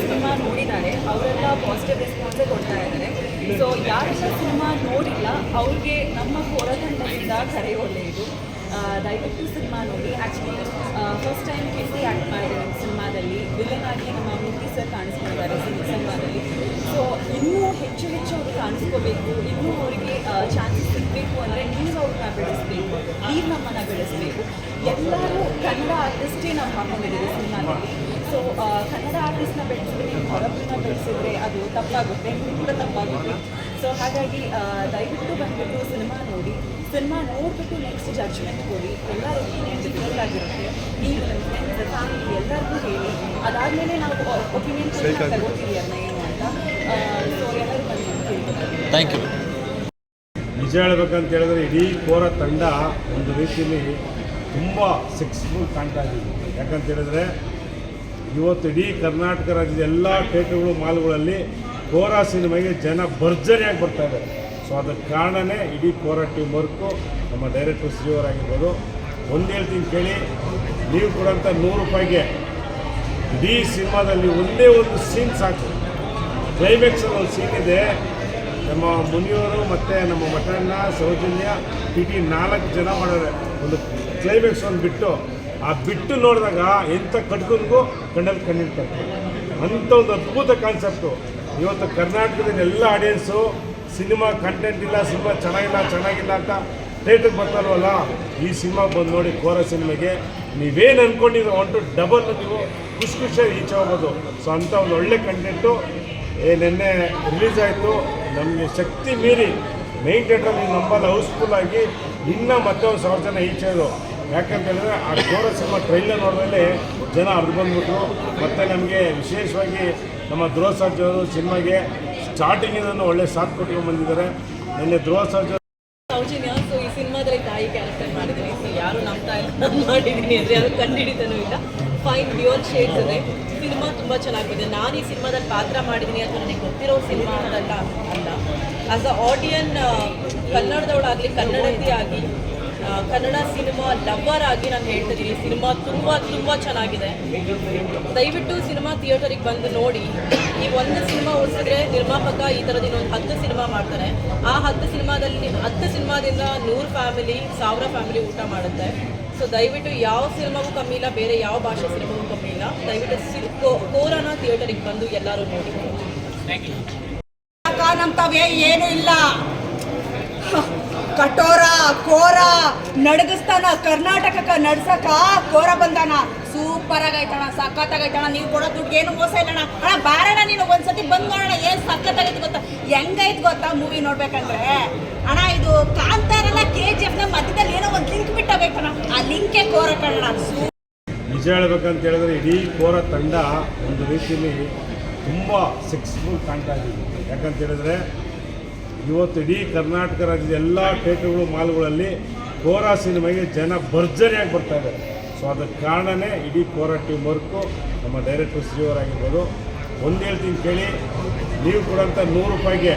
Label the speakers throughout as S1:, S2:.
S1: Cinema ನೋಡಿದ್ದಾರೆ ಅವರೆಲ್ಲ positive ರೆಸ್ಪಾನ್ಸೇ ಕೊಡ್ತಾ ಇದ್ದಾರೆ. ಸೊ ಯಾರೆಲ್ಲ ಸಿನಿಮಾ ನೋಡಿಲ್ಲ ಅವ್ರಿಗೆ ನಮ್ಮ ಹೊರತಂಡದಿಂದ ಕರೆ ಒಳ್ಳೆಯದು. ದಯವಿಟ್ಟು ಸಿನಿಮಾ ನೋಡಿ. ಆ್ಯಕ್ಚುಲಿ ಫಸ್ಟ್ ಟೈಮ್ ಕೀರ್ತಿ ಆ್ಯಕ್ಟ್ ಮಾಡಿದ್ದಾರೆ ಸಿನಿಮಾದಲ್ಲಿ. ವಿಲನ್ ಆಗಿ ನಮ್ಮ ಮೂರ್ತಿ ಸರ್ ಕಾಣಿಸ್ಕೊಂಡಿದ್ದಾರೆ ಸಿನಿಮಾದಲ್ಲಿ. ಸೊ ಇನ್ನೂ ಹೆಚ್ಚು ಹೆಚ್ಚು ಅವರು ಕಾಣಿಸ್ಕೋಬೇಕು, ಇನ್ನೂ ಅವರಿಗೆ ಚಾನ್ಸಸ್ ಸಿಗಬೇಕು ಅಂದರೆ ನೀವು ಅವ್ರನ್ನ ಬೆಳೆಸಬೇಕು, ನೀವು ನಮ್ಮನ್ನು ಬೆಳೆಸಬೇಕು. ಎಲ್ಲರೂ ಕನ್ನಡ ಆರ್ಟಿಸ್ಟೇ ನಾವು ಹಾಕೊಂಡಿದ್ದೀವಿ ಸಿನಿಮಾದಲ್ಲಿ. ಸೊ ಕನ್ನಡ ಆರ್ಟಿಸ್ಟ್ನ ಬೆಳೆಸಿದ್ರೆ ನೀವು ಹೊರಬನ್ನ ಬೆಳೆಸಿದ್ರೆ ಅದು ತಪ್ಪಾಗುತ್ತೆ, ನೀವು ಕೂಡ ತಪ್ಪಾಗುತ್ತೆ. ಸೊ ಹಾಗಾಗಿ ದಯವಿಟ್ಟು ಬಂದುಬಿಟ್ಟು ಸಿನಿಮಾ ನೋಡಿ. ಸಿನಿಮಾ ನೋಡಿಬಿಟ್ಟು ನೆಕ್ಸ್ಟ್ ಜಡ್ಜ್ಮೆಂಟ್ ಕೊಡಿ. ಎಲ್ಲ ಒಪಿನಿಯನ್ ಡಿಫರೆಂಟ್ ಆಗಿರುತ್ತೆ. ನೀವು ನಿಮ್ಮ ಫ್ರೆಂಡ್ಸ್ ಫ್ಯಾಮಿಲಿ ಎಲ್ಲರಿಗೂ ಹೇಳಿ, ಅದಾದಮೇಲೆ ನಾವು ಒಪಿನಿಯನ್ ತಗೋತೀವಿ ಅದನ್ನ ಏನು ಅಂತ. ಸೊ ಎಲ್ಲರೂ ಬಂದು ಕೇಳ್ತಾರೆ.
S2: Thank you.
S3: ನಿಜ ಹೇಳ್ಬೇಕಂತ ಹೇಳಿದ್ರೆ ಇಡೀ ಕೋರ ತಂಡ ಒಂದು ರೀತಿಯಲ್ಲಿ ತುಂಬ ಸಕ್ಸಸ್ಫುಲ್ ಕಾಣ್ತಾ ಇದ್ದೀವಿ. ಯಾಕಂತ ಹೇಳಿದ್ರೆ ಇವತ್ತು ಇಡೀ ಕರ್ನಾಟಕ ರಾಜ್ಯದ ಎಲ್ಲ ಥಿಯೇಟರ್ಗಳು ಮಾಲ್ಗಳಲ್ಲಿ ಕೋರ ಸಿನಿಮಾಗೆ ಜನ ಭರ್ಜರಿಯಾಗಿ ಬರ್ತಾ ಇದ್ದಾರೆ. ಸೊ ಅದಕ್ಕೆ ಕಾರಣವೇ ಇಡೀ ಕೋರ ಟೀಮ್ ವರ್ಕು, ನಮ್ಮ ಡೈರೆಕ್ಟರ್ ಶ್ರೀಯವರಾಗಿರ್ಬೋದು. ಒಂದು ಹೇಳ್ತೀನಿ ಕೇಳಿ, ನೀವು ಕೊಡೋಂಥ ₹100 ಇಡೀ ಸಿನಿಮಾದಲ್ಲಿ ಒಂದೇ ಒಂದು ಸೀನ್ ಸಾಕು. ಕ್ಲೈಮ್ಯಾಕ್ಸಲ್ಲಿ ಒಂದು ಸೀನ್ ಇದೆ, ನಮ್ಮ ಮುನಿಯವರು ಮತ್ತು ನಮ್ಮ ಮಠಣ್ಣ, ಸೌಜನ್ಯ, PT 4 ಜನ ಮಾಡೋರೆ. ಒಂದು ಕ್ಲೈಮ್ಯಾಕ್ಸ್ ಒಂದು ಬಿಟ್ಟು ಆ ಬಿಟ್ಟು ನೋಡಿದಾಗ ಎಂಥ ಕಟ್ಕೊಂಡ್ಗೂ ಕಣ್ಣಲ್ಲಿ ಕಣ್ಣಿಡ್ತಾರೆ. ಅಂಥ ಒಂದು ಅದ್ಭುತ ಕಾನ್ಸೆಪ್ಟು. ಇವತ್ತು ಕರ್ನಾಟಕದ ಎಲ್ಲ ಆಡಿಯನ್ಸು ಸಿನಿಮಾ ಕಂಟೆಂಟ್ ಇಲ್ಲ, ಸಿನಿಮಾ ಚೆನ್ನಾಗಿಲ್ಲ ಅಂತ ಥಿಯೇಟ್ರಿಗೆ ಬರ್ತಾರಲ್ವಲ್ಲ, ಈ ಸಿನಿಮಾ ಬಂದು ನೋಡಿ ಕೋರ ಸಿನಿಮಾಗೆ ನೀವೇನು ಅಂದ್ಕೊಂಡಿರೋ ಹೊಂಟು ಡಬಲ್ ನೀವು ಖುಷಿಯಾಗಿ ಈಚೆ ಹೋಗೋದು. ಸೊ ಅಂಥ ಒಂದು ಒಳ್ಳೆ ಕಂಟೆಂಟು ನಿನ್ನೆ ರಿಲೀಸ್ ಆಯಿತು. ನಮಗೆ ಶಕ್ತಿ ಮೀರಿ ಮೈನ್ ಥಿಯೇಟ್ರಲ್ಲಿ ನಂಬಲ್ಲಿ ಹೌಸ್ಫುಲ್ಲಾಗಿ ಇನ್ನೂ ಮತ್ತೆ ಒಂದು 1000 ಜನ ಈಚೆದು. ಯಾಕಂತ ಹೇಳಿದ್ರೆ ಆ ಕೋರ ಸಿನಿಮಾ ಟ್ರೈಲರ್ ನೋಡಿದ್ಮೇಲೆ ಜನ ಅರ್ದು ಬಂದ್ಬಿಟ್ರು. ಮತ್ತು ನಮಗೆ ವಿಶೇಷವಾಗಿ ನಮ್ಮ ಧ್ರುವ ಸರ್ಜಾ ಅವರು ಸಿನಿಮಾಗೆ ಸ್ಟಾರ್ಟಿಂಗಿಂದನೂ ಒಳ್ಳೆ ಸಾಥ್ ಕೊಟ್ಕೊಂಡು ಬಂದಿದ್ದಾರೆ. ನಿನ್ನೆ ಧ್ರುವ ಸರ್ಜಾ
S1: ಸೌಜನ್ಯ, ಸೊ ಈ ಸಿನಿಮಾದಲ್ಲಿ ತಾಯಿ ಕ್ಯಾರೆಕ್ಟರ್ ಮಾಡಿದ್ದೀನಿ. ಸೊ ಯಾರು ನಂಬ್ತಾ ಇಲ್ಲ ನಾನು ಮಾಡಿದ್ದೀನಿ ಅಂದರೆ ಯಾರು ಕಂಡುಹಿಡಿತಾನೂ ಇಲ್ಲ. ಫೈನ್ ಡ್ಯೂಯಲ್ ಶೇಡ್ಸ್ ಇದೆ. ಸಿನಿಮಾ ತುಂಬ ಚೆನ್ನಾಗಿದೆ. ನಾನು ಈ ಸಿನಿಮಾದಲ್ಲಿ ಪಾತ್ರ ಮಾಡಿದ್ದೀನಿ ಅಥವಾ ನನಗೆ ಗೊತ್ತಿರೋ ಸಿನಿಮಾ ಅಂತಲ್ಲ ಅಲ್ಲ. ಆಸ್ ಅ ಆಡಿಯನ್, ಕನ್ನಡದವಳಾಗಲಿ ಕನ್ನಡತಿ ಆಗಿ ಕನ್ನಡ ಸಿನಿಮಾ ಲವರ್ ಆಗಿ ನಾನು ಹೇಳ್ತಿದ್ದೀನಿ, ಸಿನಿಮಾ ತುಂಬ ಚೆನ್ನಾಗಿದೆ. ದಯವಿಟ್ಟು ಸಿನಿಮಾ ಥಿಯೇಟರಿಗೆ ಬಂದು ನೋಡಿ. ಈ ಒಂದು ಸಿನಿಮಾ ಉಳಿಸಿದ್ರೆ ನಿರ್ಮಾಪಕ ಈ ಥರದ ಇನ್ನೊಂದು 10 ಸಿನಿಮಾ ಮಾಡ್ತಾರೆ. ಆ 10 ಸಿನಿಮಾದಿಂದ 100 ಫ್ಯಾಮಿಲಿ 1000 ಫ್ಯಾಮಿಲಿ ಊಟ ಮಾಡುತ್ತೆ. ಸೊ ದಯವಿಟ್ಟು ಯಾವ ಸಿನಿಮಾಗೂ ಕಮ್ಮಿ ಇಲ್ಲ, ಬೇರೆ ಯಾವ ಭಾಷೆ ಸಿನಿಮಾಗೂ ಕಮ್ಮಿ ಇಲ್ಲ. ದಯವಿಟ್ಟು ಕೋರನ ಥಿಯೇಟರಿಗೆ ಬಂದು ಎಲ್ಲರೂ ನೋಡಿ.
S4: ನಮ್ತಾವೇ ಏನೂ ಇಲ್ಲ. ಕಠೋರ ಕೋರ ನಡಗಿಸ್ತಾನ, ಕರ್ನಾಟಕಕ್ಕೆ ನಡ್ಸಕ ಕೋರ ಬಂದಾನ. ಸೂಪರ್ ಆಗೈತಣ, ಸಖತ್ತಾಗೈತಣ. ನೀವು ಕೊಡೋ ದುಡ್ಡು ಏನು ಮೋಸ ಇಲ್ಲಣ್ಣ. ಅಣ್ಣ ಬಾರಣ್ಣ, ನೀನು ಒಂದ್ಸತಿ ಬಂದು ನೋಡೋಣ. ಏನು ಸಖತ್ತಾಗೈತೆ ಗೊತ್ತಾ, ಹೆಂಗೈತೆ ಗೊತ್ತಾ ಮೂವಿ ನೋಡ್ಬೇಕಂದ್ರೆ. ಅಣ್ಣ ಇದು ಕಾಂತಾರಲ್ಲ KGFನ ಮಧ್ಯದಲ್ಲಿ ಏನೋ ಒಂದು ಲಿಂಕ್ ಬಿಟ್ಟೋಗೈತಣ. ಆ ಲಿಂಕೇ ಕೋರ ಕಣ್ಣ.
S3: ನಿಜ ಹೇಳ್ಬೇಕಂತ ಹೇಳಿದ್ರೆ ಇಡೀ ಕೋರ ತಂಡ ಒಂದು ರೀತಿಯಲ್ಲಿ ತುಂಬ ಸಕ್ಸಸ್ಫುಲ್ ಕಾಣ್ತಾ ಇದ್ದೀವಿ. ಯಾಕಂತ ಹೇಳಿದ್ರೆ ಇವತ್ತು ಇಡೀ ಕರ್ನಾಟಕ ರಾಜ್ಯದ ಎಲ್ಲ ಥಿಯೇಟರ್ಗಳು ಮಾಲ್ಗಳಲ್ಲಿ ಕೋರ ಸಿನಿಮಾಗೆ ಜನ ಭರ್ಜರಿಯಾಗಿ ಬರ್ತಾ ಇದ್ದಾರೆ. ಸೊ ಅದಕ್ಕೆ ಕಾರಣವೇ ಇಡೀ ಕೋರ ಟೀಮ್ ವರ್ಕು, ನಮ್ಮ ಡೈರೆಕ್ಟರ್ ಶ್ರೀಯವರಾಗಿರ್ಬೋದು. ಒಂದು ಹೇಳ್ತೀನಿ ಕೇಳಿ, ನೀವು ಕೊಡೋಂಥ ₹100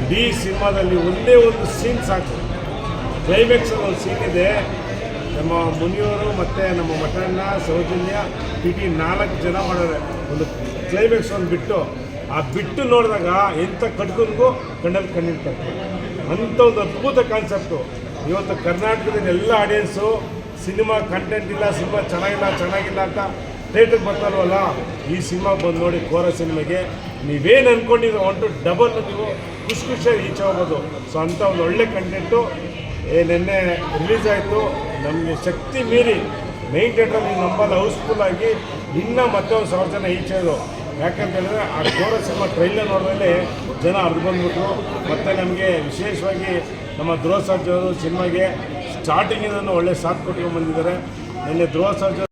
S3: ಇಡೀ ಸಿನಿಮಾದಲ್ಲಿ ಒಂದೇ ಒಂದು ಸೀನ್ ಸಾಕು. ಕ್ಲೈಮ್ಯಾಕ್ಸಲ್ಲಿ ಒಂದು ಸೀನ್ ಇದೆ, ನಮ್ಮ ಮುನಿಯವರು ಮತ್ತು ನಮ್ಮ ಮಠಣ್ಣ, ಸೌಜನ್ಯ, PT 4 ಜನ ಮಾಡೋರೆ. ಒಂದು ಕ್ಲೈಮ್ಯಾಕ್ಸ್ ಒಂದು ಬಿಟ್ಟು ಆ ಬಿಟ್ಟು ನೋಡಿದಾಗ ಎಂಥ ಕಟ್ಕೊಂಡ್ಗೂ ಕಣ್ಣಲ್ಲಿ ಕಣ್ಣಿಡ್ತಾರೆ. ಅಂಥ ಒಂದು ಅದ್ಭುತ ಕಾನ್ಸೆಪ್ಟು. ಇವತ್ತು ಕರ್ನಾಟಕದ ಎಲ್ಲ ಆಡಿಯನ್ಸು ಸಿನಿಮಾ ಕಂಟೆಂಟ್ ಇಲ್ಲ, ಸಿನಿಮಾ ಚೆನ್ನಾಗಿಲ್ಲ ಅಂತ ಥಿಯೇಟ್ರಿಗೆ ಬರ್ತಾರಲ್ವಲ್ಲ, ಈ ಸಿನಿಮಾ ಬಂದು ನೋಡಿ ಕೋರ ಸಿನಿಮಾಗೆ ನೀವೇನು ಅಂದ್ಕೊಂಡಿರೋ ಹೊಂಟು ಡಬಲ್ ನೀವು ಖುಷಿಯಾಗಿ ಈಚೆ ಹೋಗೋದು. ಸೊ ಅಂಥ ಒಂದು ಒಳ್ಳೆ ಕಂಟೆಂಟು ನಿನ್ನೆ ರಿಲೀಸ್ ಆಯಿತು. ನಮಗೆ ಶಕ್ತಿ ಮೀರಿ ಮೈನ್ ಥಿಯೇಟ್ರಲ್ಲಿ ನಂಬಲ್ಲಿ ಹೌಸ್ಫುಲ್ಲಾಗಿ ಇನ್ನೂ ಮತ್ತೆ ಒಂದು 1000 ಜನ ಈಚೆದು. ಯಾಕಂತ ಹೇಳಿದ್ರೆ ಆ ಕೋರ ಸಿನಿಮಾ ಟ್ರೈಲರ್ ನೋಡಿದ್ಮೇಲೆ ಜನ ಅರ್ದು ಬಂದ್ಬಿಟ್ರು. ಮತ್ತು ನಮಗೆ ವಿಶೇಷವಾಗಿ ನಮ್ಮ ಧ್ರುವ ಸರ್ಜಾ ಅವರು ಸಿನಿಮಾಗೆ ಸ್ಟಾರ್ಟಿಂಗಿಂದನೂ ಒಳ್ಳೆ ಸಾಥ್ ಕೊಟ್ಕೊಂಡು ಬಂದಿದ್ದಾರೆ. ನಿನ್ನೆ ಧ್ರುವ ಸರ್ಜಾ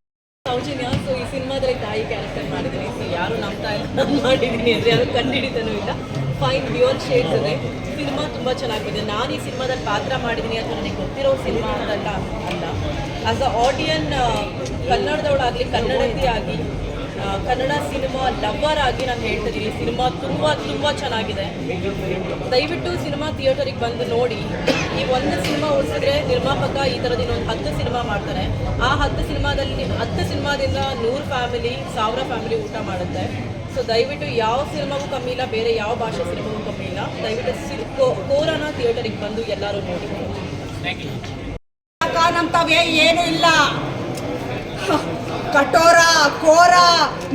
S1: ಸೌಜನ್ಯ, ಸೊ ಈ ಸಿನಿಮಾದಲ್ಲಿ ತಾಯಿ ಕ್ಯಾರೆಕ್ಟರ್ ಮಾಡಿದ್ದೀನಿ. ಸೊ ಯಾರು ನಂಬ್ತಾ ಇಲ್ಲ ನಾನು ಮಾಡಿದ್ದೀನಿ ಅಂದರೆ ಯಾರು ಕಂಡುಹಿಡಿತಾನೂ ಇಲ್ಲ. ಫೈನ್ ಡ್ಯೂಯಲ್ ಶೇಡ್ಸ್ ಇದೆ. ಸಿನಿಮಾ ತುಂಬ ಚೆನ್ನಾಗಿದೆ. ನಾನು ಈ ಸಿನಿಮಾದಲ್ಲಿ ಪಾತ್ರ ಮಾಡಿದ್ದೀನಿ ಅಥವಾ ನನಗೆ ಗೊತ್ತಿರೋ ಸಿನಿಮಾ ಅಂತಲ್ಲ ಅಲ್ಲ. ಆಸ್ ಅ ಆಡಿಯನ್, ಕನ್ನಡದವಳಾಗಲಿ ಕನ್ನಡತಿ ಆಗಿ
S2: ಕನ್ನಡ ಸಿನಿಮಾ ಲವರ್ ಆಗಿ ನಾನು ಹೇಳ್ತಿದ್ದೀನಿ. ಸಿನಿಮಾ ತುಂಬ ಚೆನ್ನಾಗಿದೆ. ದಯವಿಟ್ಟು ಸಿನಿಮಾ ಥಿಯೇಟರಿಗೆ ಬಂದು ನೋಡಿ. ಈ ಒಂದು ಸಿನಿಮಾ ಉಳಿಸಿದ್ರೆ ನಿರ್ಮಾಪಕ ಈ ಥರದ ಇನ್ನೊಂದು 10 ಸಿನಿಮಾ ಮಾಡ್ತಾರೆ. ಆ 10 ಸಿನಿಮಾದಿಂದ 100 ಫ್ಯಾಮಿಲಿ 1000 ಫ್ಯಾಮಿಲಿ ಊಟ ಮಾಡುತ್ತೆ. ಸೊ ದಯವಿಟ್ಟು ಯಾವ ಸಿನಿಮಾಗೂ ಕಮ್ಮಿ ಇಲ್ಲ, ಬೇರೆ ಯಾವ ಭಾಷೆ ಸಿನಿಮಾಗೂ ಕಮ್ಮಿ ಇಲ್ಲ. ದಯವಿಟ್ಟು ಕೋರಾನ ಥಿಯೇಟರಿಗೆ ಬಂದು ಎಲ್ಲರೂ ನೋಡಿ.
S4: ನಮ್ಮ ತಾವೇ ಏನು ಇಲ್ಲ. ಕಠೋರ ಕೋರ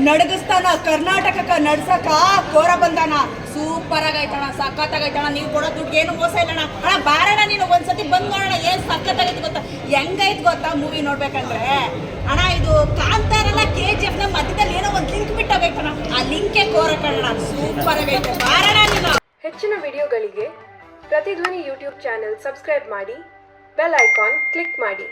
S4: ನಡಗಿಸ್ತಾನ ಕರ್ನಾಟಕಕ್ಕೆ ನಡ್ಸಕ ಕೋರ ಬಂದಾನ. ಸೂಪರ್ ಆಗೈತಣ, ಸಖತ್ತಾಗೈತಣ. ನೀವು ಕೊಡೋ ದುಡ್ಡು ಏನು ಮೋಸ ಇಲ್ಲಣ್ಣ. ಅಣ್ಣ ಬಾರಣ, ನೀನು ಒಂದ್ಸತಿ ಬಂದ್ ನೋಡೋಣ. ಏನು ಸಖತ್ತಾಗೈತೆ ಗೊತ್ತಾ, ಹೆಂಗೈತೆ ಗೊತ್ತಾ ಮೂವಿ ನೋಡ್ಬೇಕಂದ್ರೆ. ಅಣ್ಣ ಇದು ಕಾಂತಾರಲ್ಲ KGF ನ ಮಧ್ಯದಲ್ಲಿ ಏನೋ ಒಂದು ಲಿಂಕ್ ಬಿಟ್ಟೋಗೈತಣ. ಆ ಲಿಂಕೆ ಕೋರ ಕಣ. ಸೂಪರ್ ಆಗೈತೆ, ಬಾರಣ ನೀನು.
S5: ಹೆಚ್ಚಿನ ವಿಡಿಯೋಗಳಿಗೆ ಪ್ರತಿಧ್ವನಿ ಯೂಟ್ಯೂಬ್ ಚಾನೆಲ್ ಸಬ್ಸ್ಕ್ರೈಬ್ ಮಾಡಿ, ಬೆಲ್ ಐಕಾನ್ ಕ್ಲಿಕ್ ಮಾಡಿ.